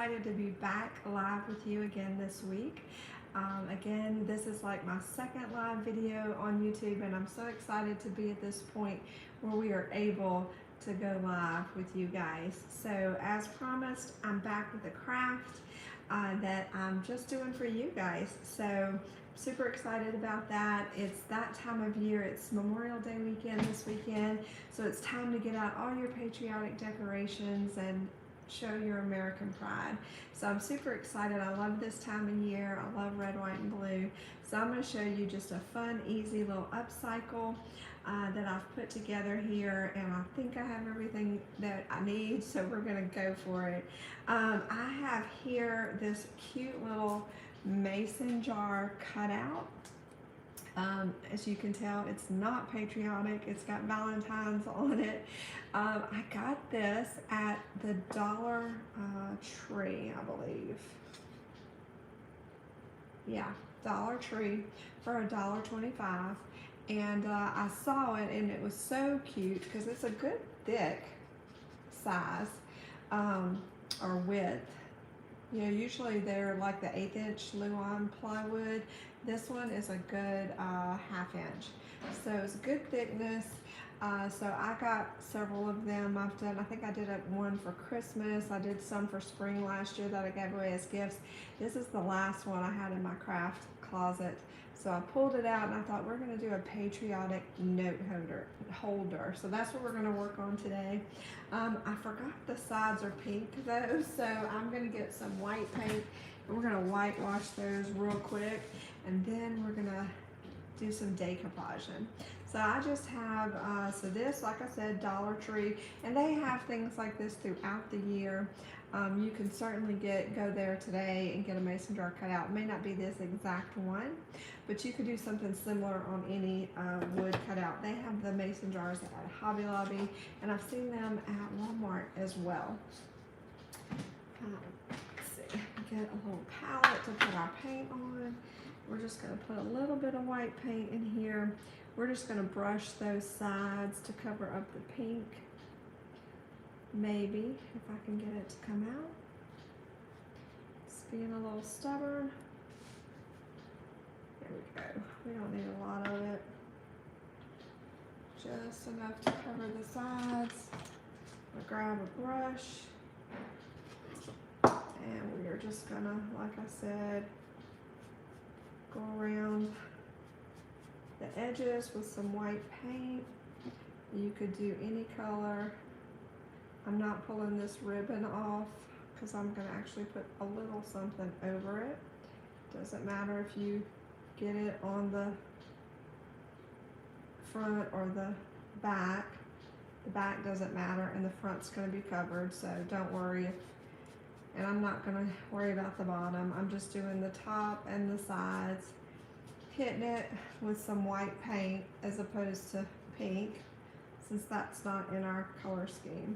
excited to be back live with you again this week. Again, this is like my second live video on YouTube, and I'm so excited to be at this point where we are able to go live with you guys. So as promised, I'm back with a craft that I'm just doing for you guys. So super excited about that. It's that time of year. It's Memorial Day weekend this weekend, so it's time to get out all your patriotic decorations and show your American pride. So I'm super excited. I love this time of year. I love red, white, and blue. So I'm going to show you just a fun, easy little upcycle that I've put together here, and I think I have everything that I need, so we're going to go for it. I have here this cute little mason jar cutout. As you can tell, it's not patriotic. It's got Valentine's on it. I got this at the Dollar Tree, I believe. Yeah, Dollar Tree for $1.25. And I saw it, and it was so cute because it's a good thick size or width. You know, usually they're like the 1/8 inch Luan plywood. This one is a good 1/2 inch. So it's a good thickness. So I got several of them. I think I did one for Christmas. I did some for spring last year that I gave away as gifts. This is the last one I had in my craft closet. So I pulled it out, and I thought we're going to do a patriotic note holder. So that's what we're going to work on today. I forgot the sides are pink though, so I'm going to get some white paint, and we're going to whitewash those real quick, and then we're going to do some decoupaging. So I just have, so this, like I said, Dollar Tree, and they have things like this throughout the year. You can certainly go there today and get a mason jar cut out. It may not be this exact one, but you could do something similar on any wood cutout. They have the mason jars at Hobby Lobby, and I've seen them at Walmart as well. Let's see, get a little palette to put our paint on. We're just going to put a little bit of white paint in here. We're just going to brush those sides to cover up the pink. Maybe, if I can get it to come out. It's being a little stubborn. There we go. We don't need a lot of it. Just enough to cover the sides. I'll grab a brush. And we are just gonna, like I said, go around the edges with some white paint. You could do any color. I'm not pulling this ribbon off because I'm going to actually put a little something over it. Doesn't matter if you get it on the front or the back. The back doesn't matter, and the front's going to be covered, so don't worry. And I'm not going to worry about the bottom. I'm just doing the top and the sides, hitting it with some white paint as opposed to pink, since that's not in our color scheme.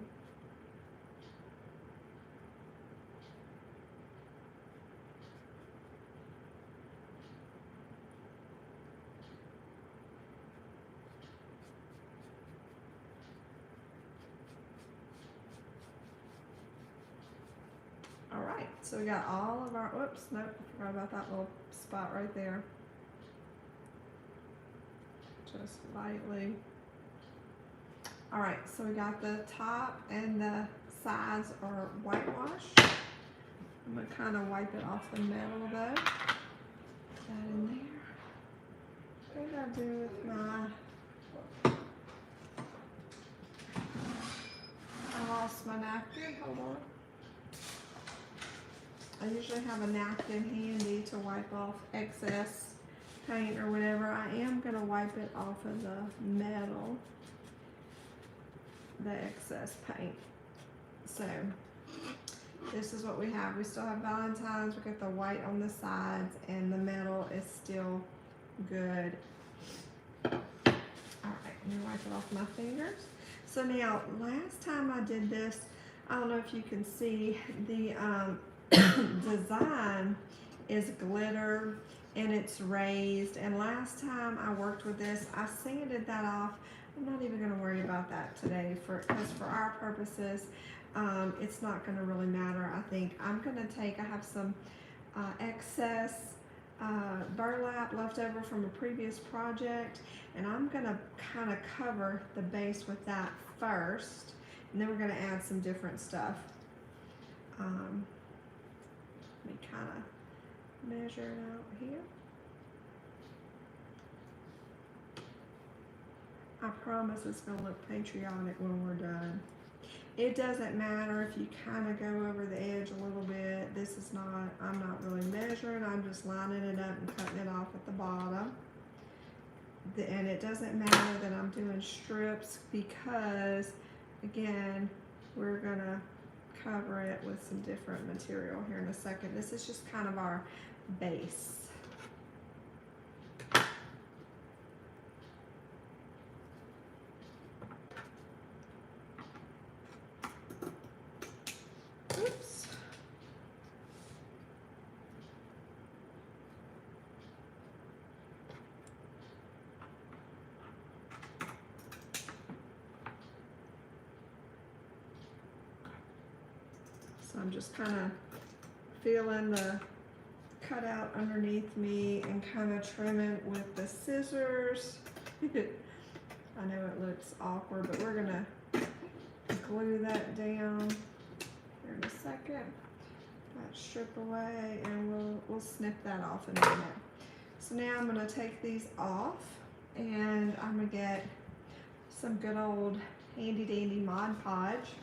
All right, so we got all of our, oops, nope, I forgot about that little spot right there. Just lightly. All right, so we got the top and the sides are whitewashed. I'm gonna kind of wipe it off the metal though. Put that in there. What did I do with my, I lost my napkin, hold on. I usually have a napkin handy to wipe off excess paint or whatever. I am going to wipe it off of the metal, the excess paint. So this is what we have. We still have Valentine's. We got the white on the sides, and the metal is still good. All right, let me wipe it off my fingers. So now, last time I did this, I don't know if you can see the design is glitter and it's raised, and last time I worked with this, I sanded that off. I'm not even going to worry about that today because for our purposes, it's not going to really matter. I think I'm going to take, I have some excess burlap left over from a previous project, and I'm going to kind of cover the base with that first, and then we're going to add some different stuff. Let me kind of measure it out here. I promise it's going to look patriotic when we're done. It doesn't matter if you kind of go over the edge a little bit. This is not, I'm not really measuring. I'm just lining it up and cutting it off at the bottom. And it doesn't matter that I'm doing strips because, again, we're going to cover it with some different material here in a second. This is just kind of our base. Oops. So I'm just kind of feeling the cutout underneath me and kind of trimming with the scissors. I know it looks awkward, but we're gonna glue that down here in a second. That strip away, and we'll snip that off in a minute. So now I'm gonna take these off, and I'm gonna get some good old handy dandy Mod Podge.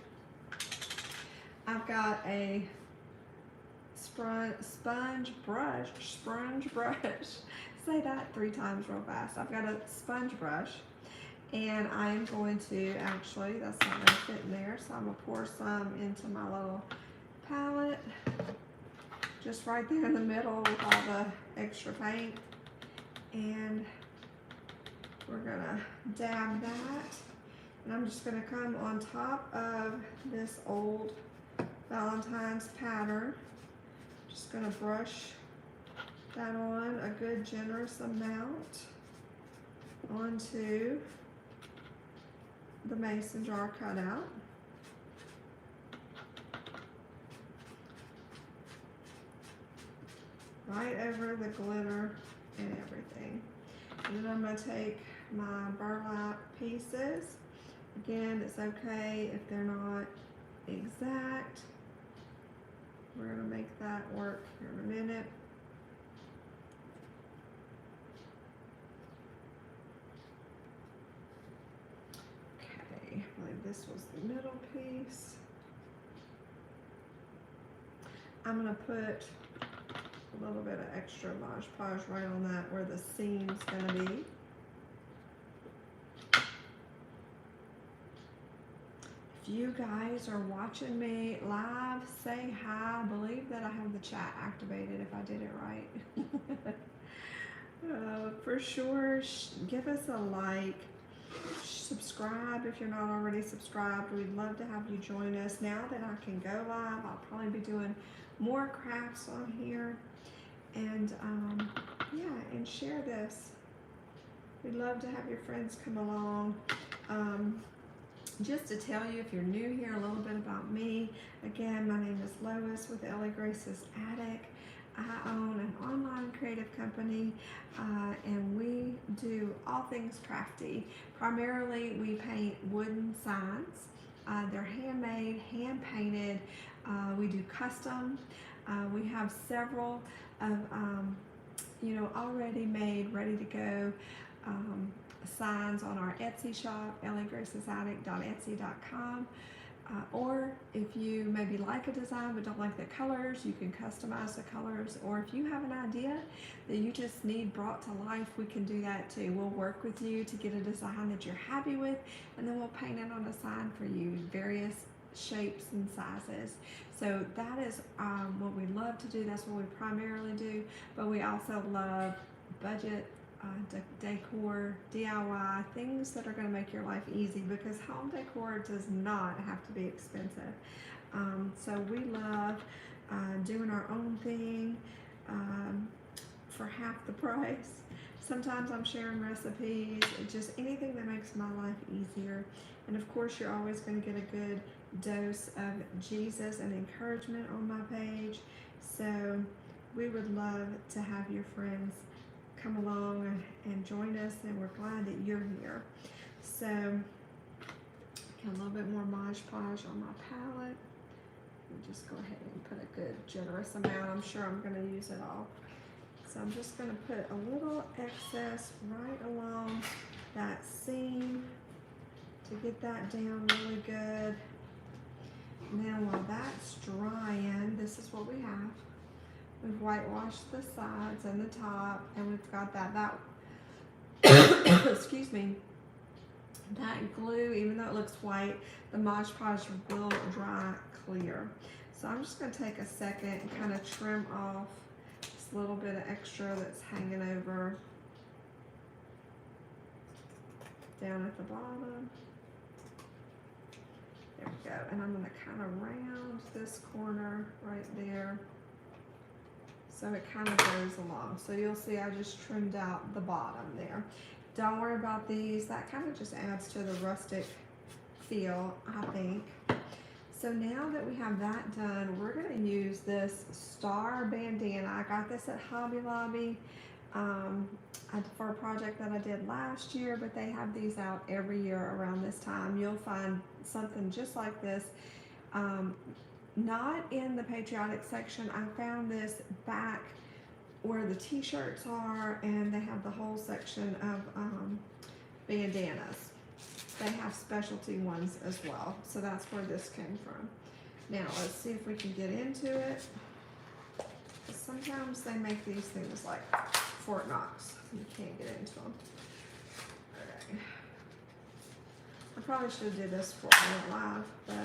I've got a sponge brush. Say that 3 times real fast. I've got a sponge brush, and I'm going to, actually, that's not going to fit in there, so I'm going to pour some into my little palette, just right there in the middle with all the extra paint. And we're going to dab that, and I'm just going to come on top of this old Valentine's pattern. Just going to brush that on a good generous amount onto the mason jar cutout. Right over the glitter and everything. And then I'm going to take my burlap pieces. Again, it's okay if they're not exact. We're going to make that work here in a minute. Okay, I believe this was the middle piece. I'm going to put a little bit of extra Mod Podge right on that where the seam's going to be. If you guys are watching me live, say hi. I believe that I have the chat activated if I did it right. For sure, give us a like. Subscribe if you're not already subscribed. We'd love to have you join us. Now that I can go live, I'll probably be doing more crafts on here. And yeah, and share this. We'd love to have your friends come along. Just to tell you, if you're new here, a little bit about me. Again, my name is Lois with Ellie Grace's Attic. I own an online creative company, and we do all things crafty. Primarily, we paint wooden signs. They're handmade, hand painted. We do custom. We have several of already made, ready to go signs on our Etsy shop, elliegracesattic.etsy.com. Or if you maybe like a design but don't like the colors, you can customize the colors. Or if you have an idea that you just need brought to life, we can do that too. We'll work with you to get a design that you're happy with, and then we'll paint it on a sign for you, various shapes and sizes. So that is what we love to do. That's what we primarily do, but we also love budget decor, DIY, things that are going to make your life easy, because home decor does not have to be expensive. So we love doing our own thing for half the price. Sometimes I'm sharing recipes, just anything that makes my life easier. And of course, you're always going to get a good dose of Jesus and encouragement on my page. So we would love to have your friends come along and join us, and we're glad that you're here. So a little bit more Mod Podge on my palette. Just go ahead and put a good generous amount. I'm sure I'm going to use it all. So I'm just going to put a little excess right along that seam to get that down really good. Now while that's drying, this is what we have. We've whitewashed the sides and the top, and we've got that excuse me, that glue, even though it looks white, the Mod Podge will dry clear. So I'm just going to take a second and kind of trim off this little bit of extra that's hanging over down at the bottom. There we go. And I'm going to kind of round this corner right there so it kind of goes along. So you'll see I just trimmed out the bottom there. Don't worry about these. That kind of just adds to the rustic feel, I think. So now that we have that done, we're going to use this star bandana. I got this at Hobby Lobby for a project that I did last year, but they have these out every year around this time. You'll find something just like this. Not in the Patriotic section. I found this back where the t-shirts are, and they have the whole section of bandanas. They have specialty ones as well, so that's where this came from. Now let's see if we can get into it. Sometimes they make these things like Fort Knox. You can't get into them. Okay. I probably should have did this for live, but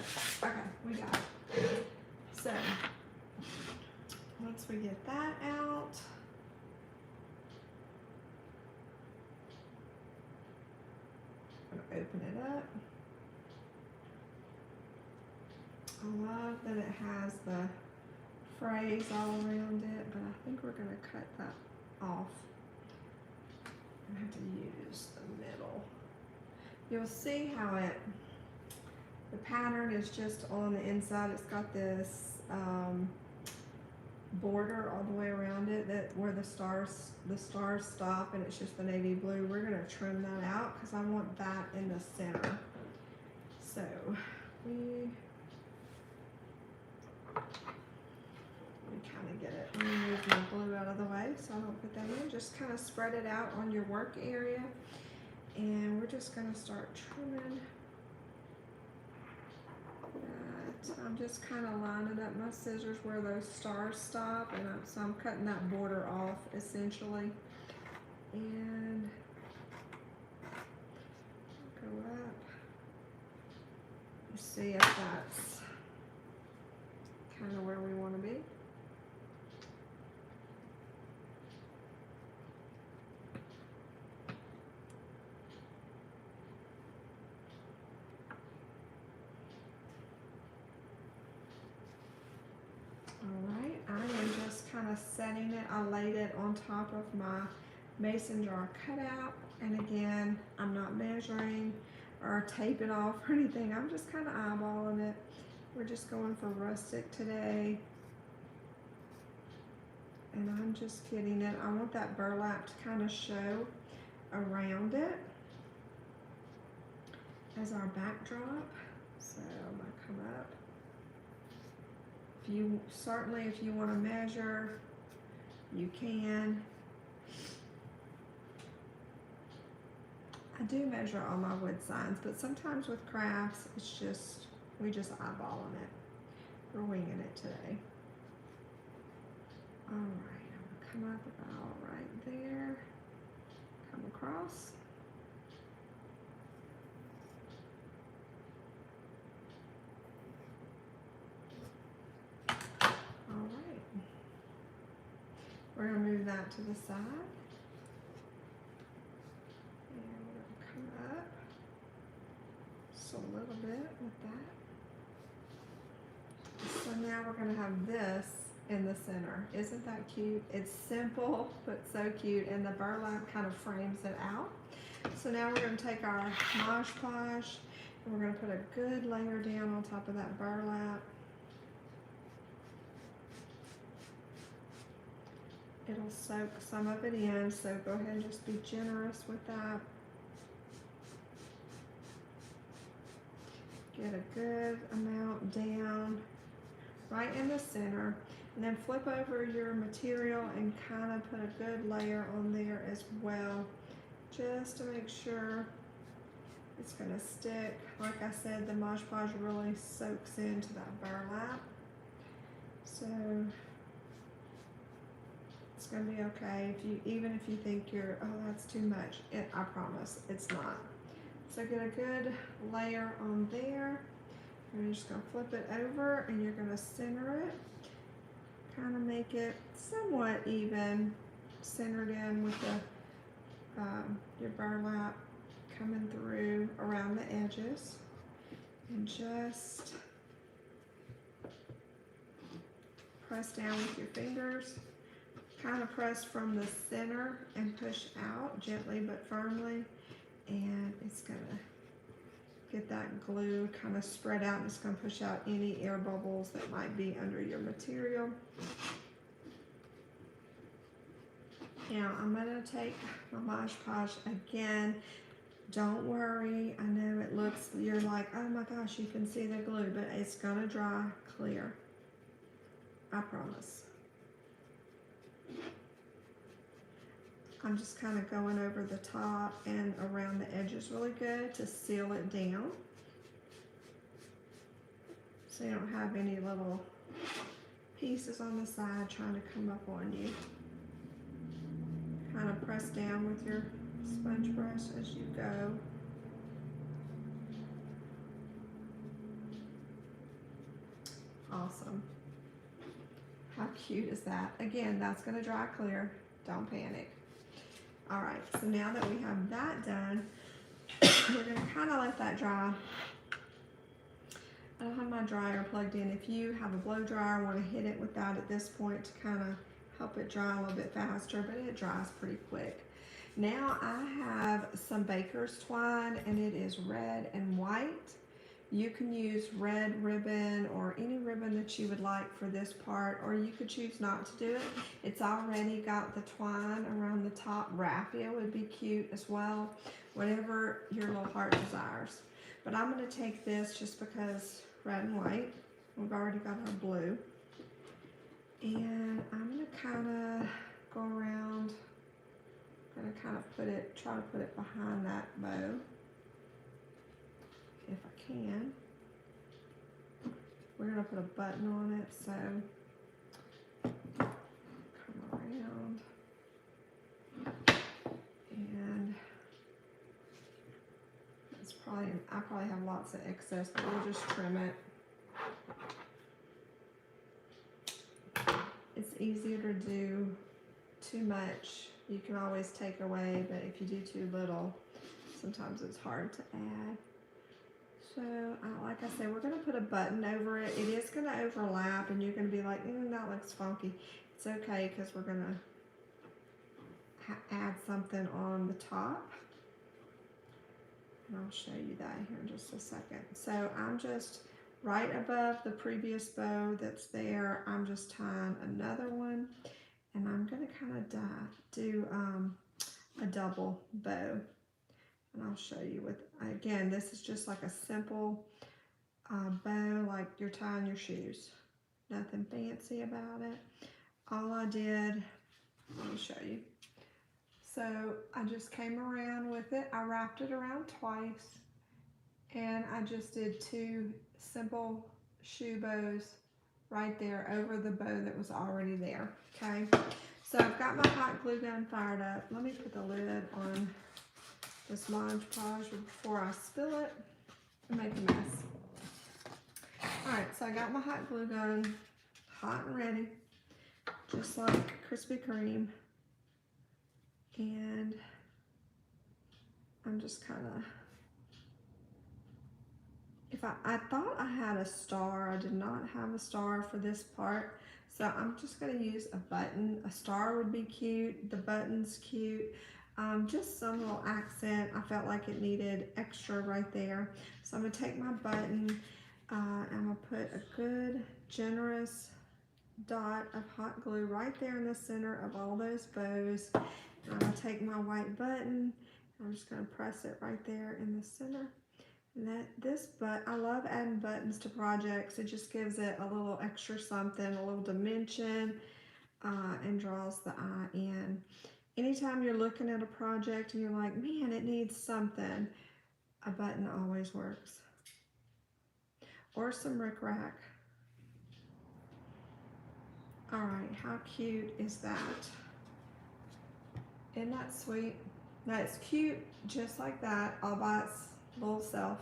okay, we got it. So once we get that out, I'm going to open it up. I love that it has the phrase all around it, but I think we're going to cut that off. I have to use the middle. You'll see how the pattern is just on the inside. It's got this border all the way around it, that where the stars stop, and it's just the navy blue. We're going to trim that out because I want that in the center. So we kind of get it. Let me move my glue out of the way so I don't put that in. Just kind of spread it out on your work area, and we're just going to start trimming that. I'm just kind of lining up my scissors where those stars stop, and so I'm cutting that border off essentially, and go up. See if that's kind of where we want to be. Alright, I am just kind of setting it. I laid it on top of my mason jar cutout, and again, I'm not measuring or taping off or anything. I'm just kind of eyeballing it. We're just going for rustic today, and I'm just getting it. I want that burlap to kind of show around it as our backdrop. So I'm going to come up. If you want to measure, you can. I do measure all my wood signs, but sometimes with crafts, it's just, we just eyeballing it. We're winging it today. All right, I'm gonna come up about right there, come across. All right, we're gonna move that to the side. A little bit with that. So now we're going to have this in the center. Isn't that cute? It's simple, but so cute, and the burlap kind of frames it out. So now we're going to take our Mod Podge, We're going to put a good layer down on top of that burlap. It'll soak some of it in, so go ahead and just be generous with that. Get a good amount down right in the center, and then flip over your material and kind of put a good layer on there as well, just to make sure it's going to stick. Like I said, the Mod Podge really soaks into that burlap, so it's going to be okay. Even if you think oh, that's too much, I promise it's not. So get a good layer on there. And you're just going to flip it over and you're going to center it. Kind of make it somewhat even, centered in with the your burlap coming through around the edges. And just press down with your fingers. Kind of press from the center and push out gently but firmly. And it's going to get that glue kind of spread out, and it's going to push out any air bubbles that might be under your material. Now I'm going to take my Mod Podge again. Don't worry, I know it looks, you're like, oh my gosh, you can see the glue, but it's going to dry clear. I promise. I'm just kind of going over the top and around the edges really good to seal it down, so you don't have any little pieces on the side trying to come up on you. Kind of press down with your sponge brush as you go. Awesome. How cute is that? Again, that's going to dry clear. Don't panic. All right, so now that we have that done, we're going to kind of let that dry. I don't have my dryer plugged in. If you have a blow dryer, want to hit it with that at this point to kind of help it dry a little bit faster, but it dries pretty quick. Now I have some baker's twine, and it is red and white. You can use red ribbon or any ribbon that you would like for this part, or you could choose not to do it. It's already got the twine around the top. Raffia would be cute as well, whatever your little heart desires. But I'm going to take this just because red and white. We've already got our blue. And I'm going to kind of go around. I'm going to kind of try to put it behind that bow, if I can. We're going to put a button on it, so come around. And it's I probably have lots of excess, but we'll just trim it. It's easier to do too much. You can always take away, but if you do too little, sometimes it's hard to add. So, like I said, we're going to put a button over it. It is going to overlap, and you're going to be like, that looks funky. It's okay, because we're going to add something on the top. And I'll show you that here in just a second. So, I'm just right above the previous bow that's there. I'm just tying another one, and I'm going to kind of do a double bow. And I'll show you with, again, this is just like a simple bow, like you're tying your shoes. Nothing fancy about it. All I did, let me show you. So I just came around with it. I wrapped it around twice, and I just did 2 simple shoe bows right there over the bow that was already there, okay? So I've got my hot glue gun fired up. Let me put the lid on this Mod Podge before I spill it and make a mess. Alright, so I got my hot glue gun hot and ready, just like Krispy Kreme. And I'm just kind of, I thought I had a star. I did not have a star for this part. So I'm just going to use a button. A star would be cute. The button's cute. Just some little accent. I felt like it needed extra right there. So I'm going to take my button, I'm going to put a good, generous dot of hot glue right there in the center of all those bows. I'm going to take my white button, I'm just going to press it right there in the center. And I love adding buttons to projects. It just gives it a little extra something, a little dimension, and draws the eye in. Anytime you're looking at a project and you're like, man, it needs something, a button always works. Or some rickrack. All right, how cute is that? Isn't that sweet? Now it's cute just like that, all by its little self.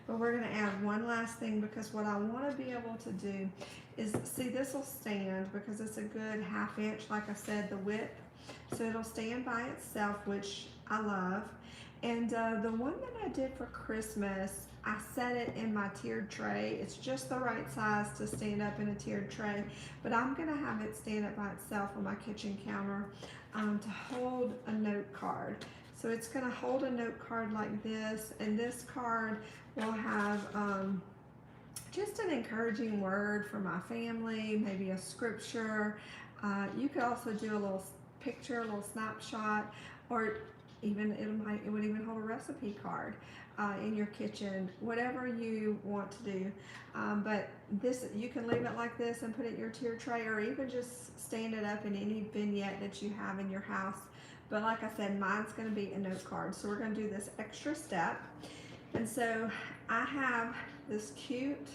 But we're gonna add one last thing, because what I wanna be able to do is, see, this will stand because it's a good 1/2 inch, like I said, the width. So it'll stand by itself, which I love. And the one that I did for Christmas, I set it in my tiered tray. It's just the right size to stand up in a tiered tray, but I'm gonna have it stand up by itself on my kitchen counter to hold a note card. So it's gonna hold a note card like this, and this card will have just an encouraging word for my family, maybe a scripture. You could also do a little picture, a little snapshot, or even it would even hold a recipe card in your kitchen, whatever you want to do. But this, you can leave it like this and put it in your tier tray, or even just stand it up in any vignette that you have in your house. But like I said, mine's going to be a note card, so we're going to do this extra step. And so I have this cute,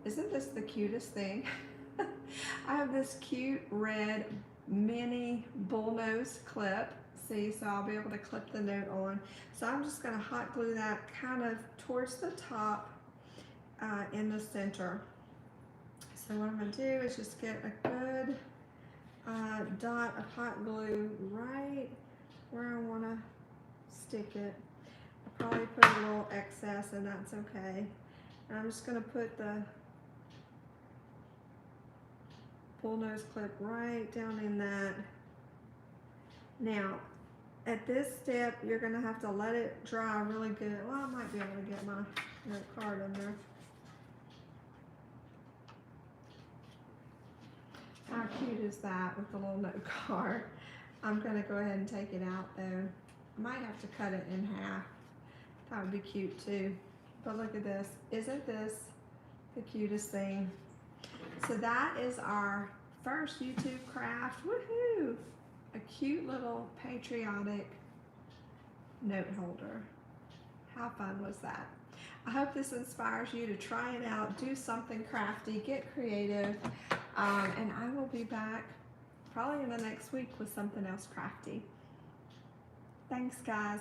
isn't this the cutest thing? I have this cute red mini bullnose clip. See, so I'll be able to clip the note on. So I'm just going to hot glue that kind of towards the top in the center. So what I'm going to do is just get a good dot of hot glue right where I want to stick it. I'll probably put a little excess, and that's okay. And I'm just going to put the bullnose clip right down in that. Now, at this step, you're going to have to let it dry really good. Well, I might be able to get my note card in there. How cute is that with the little note card? I'm going to go ahead and take it out though. I might have to cut it in half. That would be cute too. But look at this. Isn't this the cutest thing? So that is our first YouTube craft. Woohoo! A cute little patriotic note holder. How fun was that? I hope this inspires you to try it out, do something crafty, get creative, and I will be back probably in the next week with something else crafty. Thanks, guys.